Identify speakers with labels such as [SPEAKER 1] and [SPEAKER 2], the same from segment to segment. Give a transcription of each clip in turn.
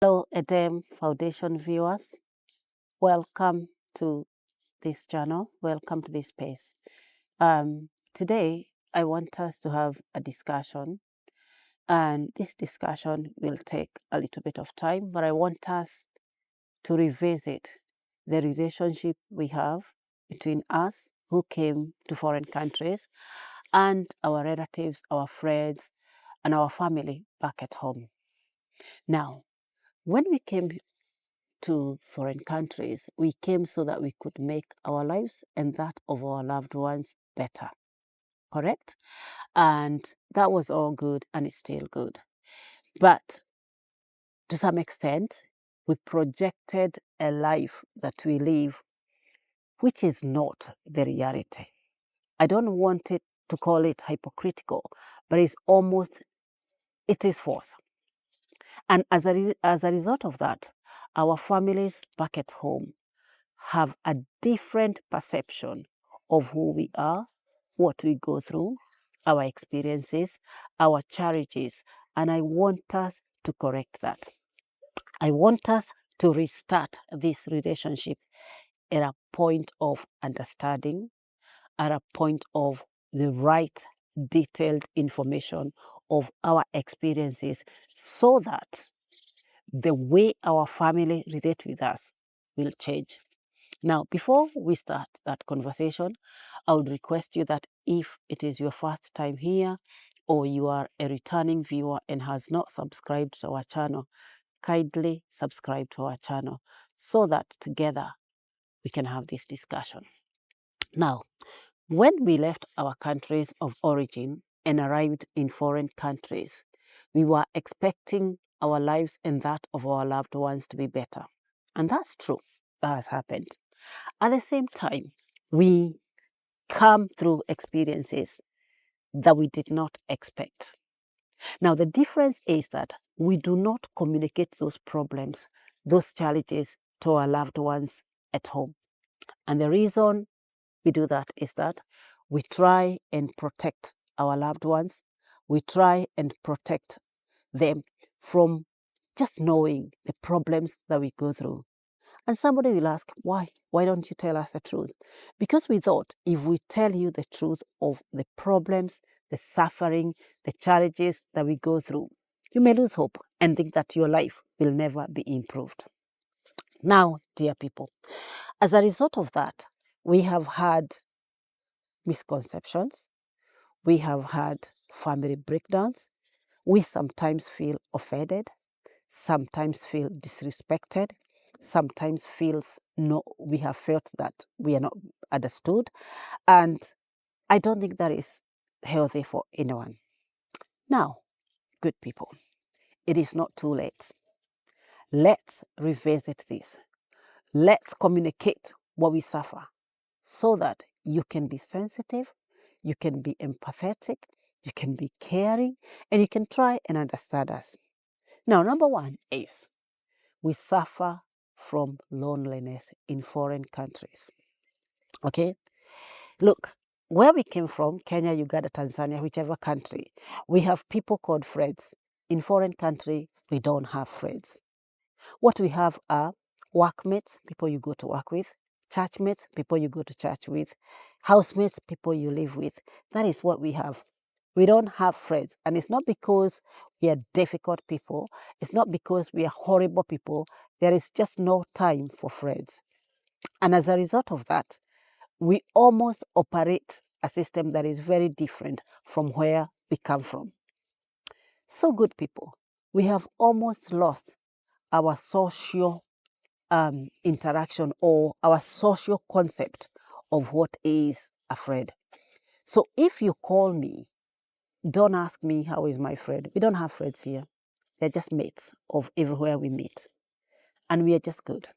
[SPEAKER 1] Hello, Edem Foundation viewers. Welcome to this channel. Welcome to this space. Today, I want us to have a discussion, and this discussion will take a little bit of time, but I want us to revisit the relationship we have between us who came to foreign countries and our relatives, our friends, and our family back at home. Now, when we came to foreign countries, we came so that we could make our lives and that of our loved ones better. Correct? And that was all good and it's still good. But to some extent, we projected a life that we live, which is not the reality. I don't want it to call it hypocritical, but it is false. And as a result of that, our families back at home have a different perception of who we are, what we go through, our experiences, our challenges, and I want us to correct that. I want us to restart this relationship at a point of understanding, at a point of the right detailed information of our experiences so that the way our family relate with us will change. Now, before we start that conversation, I would request you that if it is your first time here or you are a returning viewer and has not subscribed to our channel, kindly subscribe to our channel so that together we can have this discussion. Now, when we left our countries of origin and arrived in foreign countries, we were expecting our lives and that of our loved ones to be better. And that's true. That has happened. At the same time, we come through experiences that we did not expect. Now, the difference is that we do not communicate those problems, those challenges to our loved ones at home. And the reason we do that is that we try and protect our loved ones. We try and protect them from just knowing the problems that we go through. And somebody will ask, why? Why don't you tell us the truth? Because we thought if we tell you the truth of the problems, the suffering, the challenges that we go through, you may lose hope and think that your life will never be improved. Now, dear people, as a result of that, we have had misconceptions. We have had family breakdowns. We sometimes feel offended, sometimes feel disrespected, sometimes we have felt that we are not understood, and I don't think that is healthy for anyone. Now, good people, it is not too late. Let's revisit this. Let's communicate what we suffer so that you can be sensitive, you can be empathetic, you can be caring, and you can try and understand us. Now, number one is we suffer from loneliness in foreign countries. Okay? Look, where we came from, Kenya, Uganda, Tanzania, whichever country, we have people called friends. In foreign country, we don't have friends. What we have are workmates, people you go to work with, churchmates, people you go to church with, housemates, people you live with. That is what we have. We don't have friends. And it's not because we are difficult people. It's not because we are horrible people. There is just no time for friends. And as a result of that, we almost operate a system that is very different from where we come from. So good people, we have almost lost our social interaction or our social concept of what is a friend. So if you call me, don't ask me how is my friend. We don't have friends here. They're just mates of everywhere we meet. And we are just good.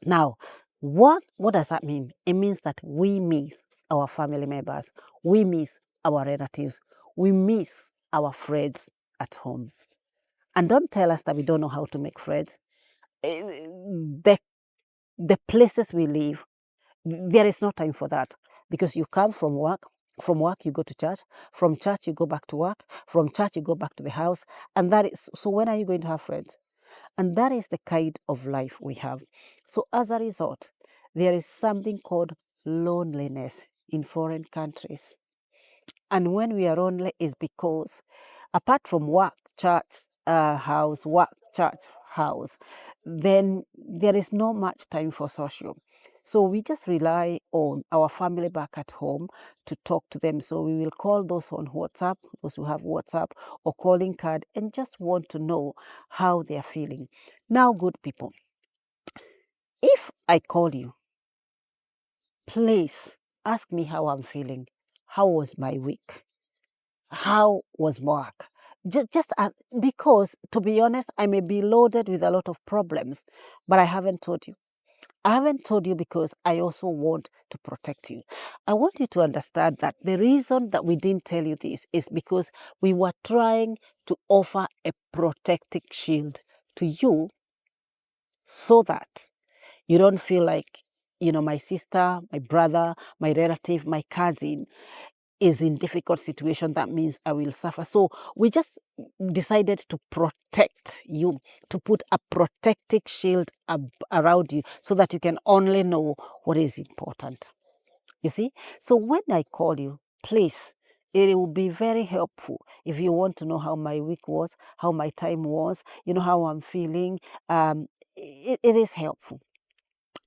[SPEAKER 1] Now, what does that mean? It means that we miss our family members. We miss our relatives. We miss our friends at home. And don't tell us that we don't know how to make friends. The places we live, there is no time for that because you come from work you go to church, from church you go back to work, from church you go back to the house, and that is, so when are you going to have friends? And that is the kind of life we have. So as a result, there is something called loneliness in foreign countries. And when we are lonely is because apart from work, church, house, work, church, house, then there is not much time for social. So we just rely on our family back at home to talk to them. So we will call those on WhatsApp, those who have WhatsApp or calling card, and just want to know how they are feeling. Now, good people, if I call you, please ask me how I'm feeling. How was my week? How was work? Just as, because, to be honest, I may be loaded with a lot of problems, but I haven't told you. I haven't told you because I also want to protect you. I want you to understand that the reason that we didn't tell you this is because we were trying to offer a protective shield to you so that you don't feel like, my sister, my brother, my relative, my cousin is in difficult situation. That means I will suffer. So we just decided to protect you, to put a protective shield around you so that you can only know what is important. You see? So when I call you, please, it will be very helpful if you want to know how my week was, how my time was, how I'm feeling. It is helpful.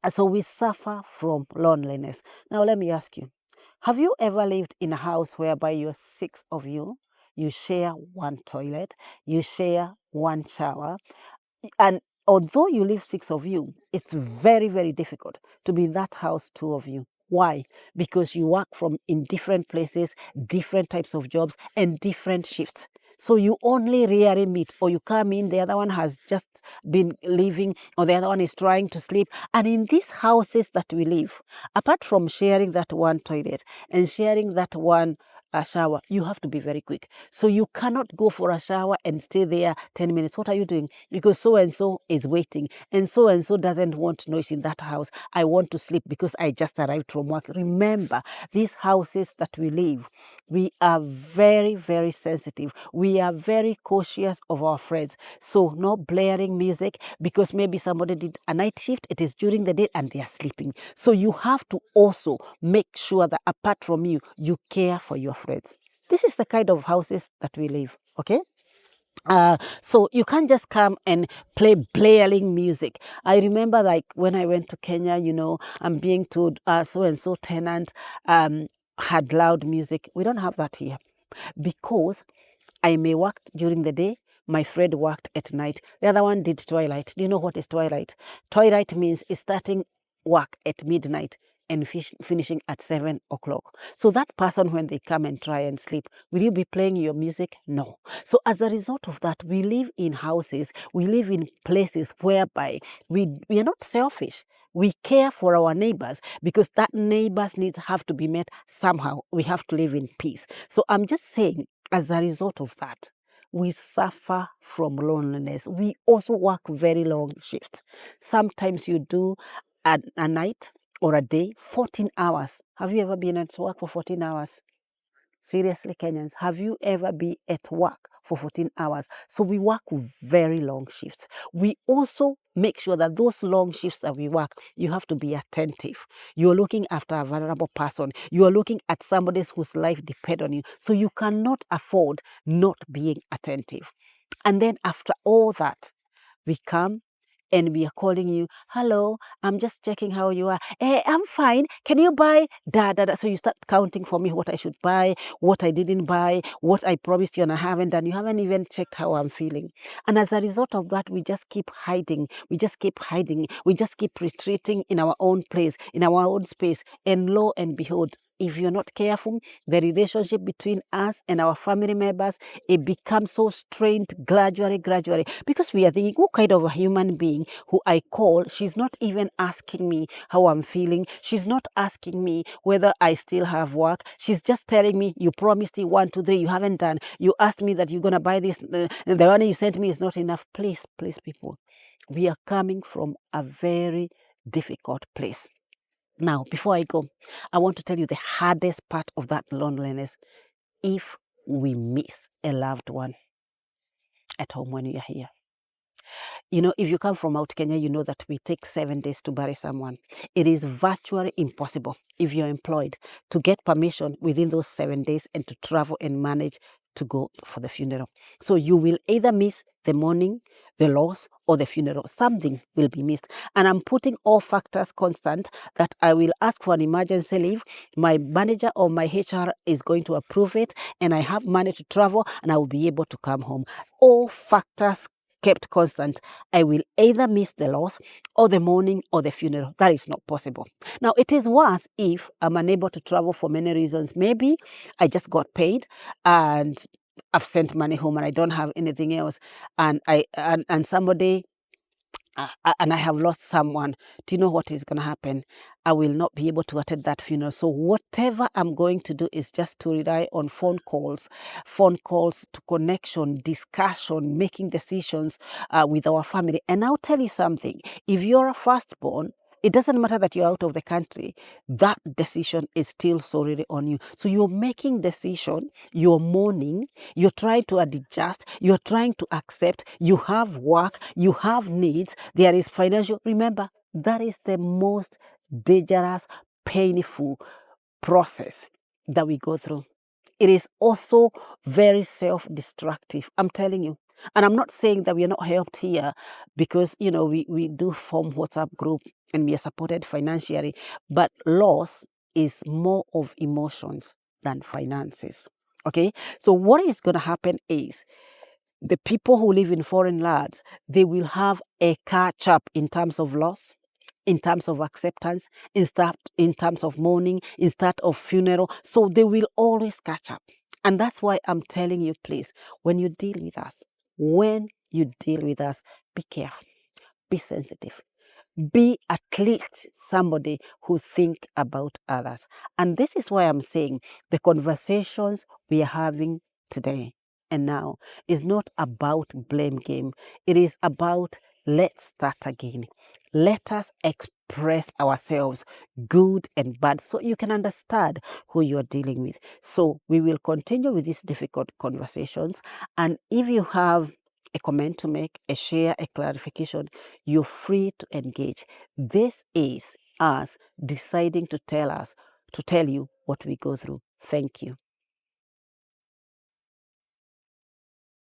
[SPEAKER 1] So we suffer from loneliness. Now let me ask you, have you ever lived in a house whereby you're 6 of you, you share one toilet, you share one shower, and although you live 6 of you, it's very, very difficult to be in that house 2 of you. Why? Because you work from in different places, different types of jobs, and different shifts. So you only rarely meet, or you come in, the other one has just been leaving, or the other one is trying to sleep. And in these houses that we live, apart from sharing that one toilet and sharing that one shower, you have to be very quick. So you cannot go for a shower and stay there 10 minutes. What are you doing? Because so-and-so is waiting and so-and-so doesn't want noise in that house. I want to sleep because I just arrived from work. Remember, these houses that we live, we are very, very sensitive. We are very cautious of our friends. So no blaring music because maybe somebody did a night shift. It is during the day and they are sleeping. So you have to also make sure that apart from you, you care for your friends. This is the kind of houses that we live, okay? So you can't just come and play blaring music. I remember like when I went to Kenya, I'm being told so-and-so tenant had loud music. We don't have that here because I may work during the day, my friend worked at night. The other one did twilight. Do you know what is twilight? Twilight means it's starting work at midnight and finishing at 7 o'clock. So that person, when they come and try and sleep, will you be playing your music? No. So as a result of that, we live in houses, we live in places whereby we are not selfish. We care for our neighbors because that neighbors' needs have to be met somehow. We have to live in peace. So I'm just saying, as a result of that, we suffer from loneliness. We also work very long shifts. Sometimes you do a night or a day, 14 hours. Have you ever been at work for 14 hours? Seriously, Kenyans, have you ever been at work for 14 hours? So we work very long shifts. We also make sure that those long shifts that we work, you have to be attentive. You're looking after a vulnerable person. You are looking at somebody whose life depends on you. So you cannot afford not being attentive. And then after all that, we come and we are calling you, hello, I'm just checking how you are. Hey, I'm fine. Can you buy da? So you start counting for me what I should buy, what I didn't buy, what I promised you and I haven't done. You haven't even checked how I'm feeling. And as a result of that, we just keep hiding. We just keep hiding. We just keep retreating in our own place, in our own space. And lo and behold, if you're not careful, the relationship between us and our family members, it becomes so strained gradually, because we are thinking, what kind of a human being who I call, she's not even asking me how I'm feeling. She's not asking me whether I still have work. She's just telling me, you promised me 1, 2, 3, you haven't done. You asked me that you're going to buy this. The money you sent me is not enough. Please, people, we are coming from a very difficult place. Now, before I go, I want to tell you the hardest part of that loneliness. If we miss a loved one at home when we are here, You know, if you come from out Kenya, you know that we take 7 days to bury someone. It is virtually impossible if you're employed to get permission within those 7 days and to travel and manage to go for the funeral. So you will either miss the mourning, the loss, or the funeral. Something will be missed. And I'm putting all factors constant that I will ask for an emergency leave. My manager or my HR is going to approve it, and I have money to travel, and I will be able to come home. All factors kept constant, I will either miss the loss or the mourning or the funeral. That is not possible. Now, it is worse if I'm unable to travel for many reasons. Maybe I just got paid and I've sent money home and I don't have anything else, and somebody and I have lost someone. Do you know what is going to happen? I will not be able to attend that funeral. So whatever I'm going to do is just to rely on phone calls to connection, discussion, making decisions with our family. And I'll tell you something. If you're a firstborn, it doesn't matter that you're out of the country. That decision is still solely on you. So you're making decision, you're mourning, you're trying to adjust, you're trying to accept, you have work, you have needs, there is financial. Remember, that is the most dangerous, painful process that we go through. It is also very self-destructive, I'm telling you. And I'm not saying that we are not helped here because, you know, we do form WhatsApp group and we are supported financially. But loss is more of emotions than finances. Okay? So what is going to happen is the people who live in foreign lands, they will have a catch up in terms of loss, in terms of acceptance, in terms of mourning, instead of funeral. So they will always catch up. And that's why I'm telling you, please, when you deal with us, be careful, be sensitive, be at least somebody who think about others. And this is why I'm saying the conversations we are having today and now is not about blame game. It is about let's start again. Let us express ourselves, good and bad, so you can understand who you are dealing with. So we will continue with these difficult conversations. And if you have a comment to make, a share, a clarification, you're free to engage. This is us deciding to tell you what we go through. Thank you.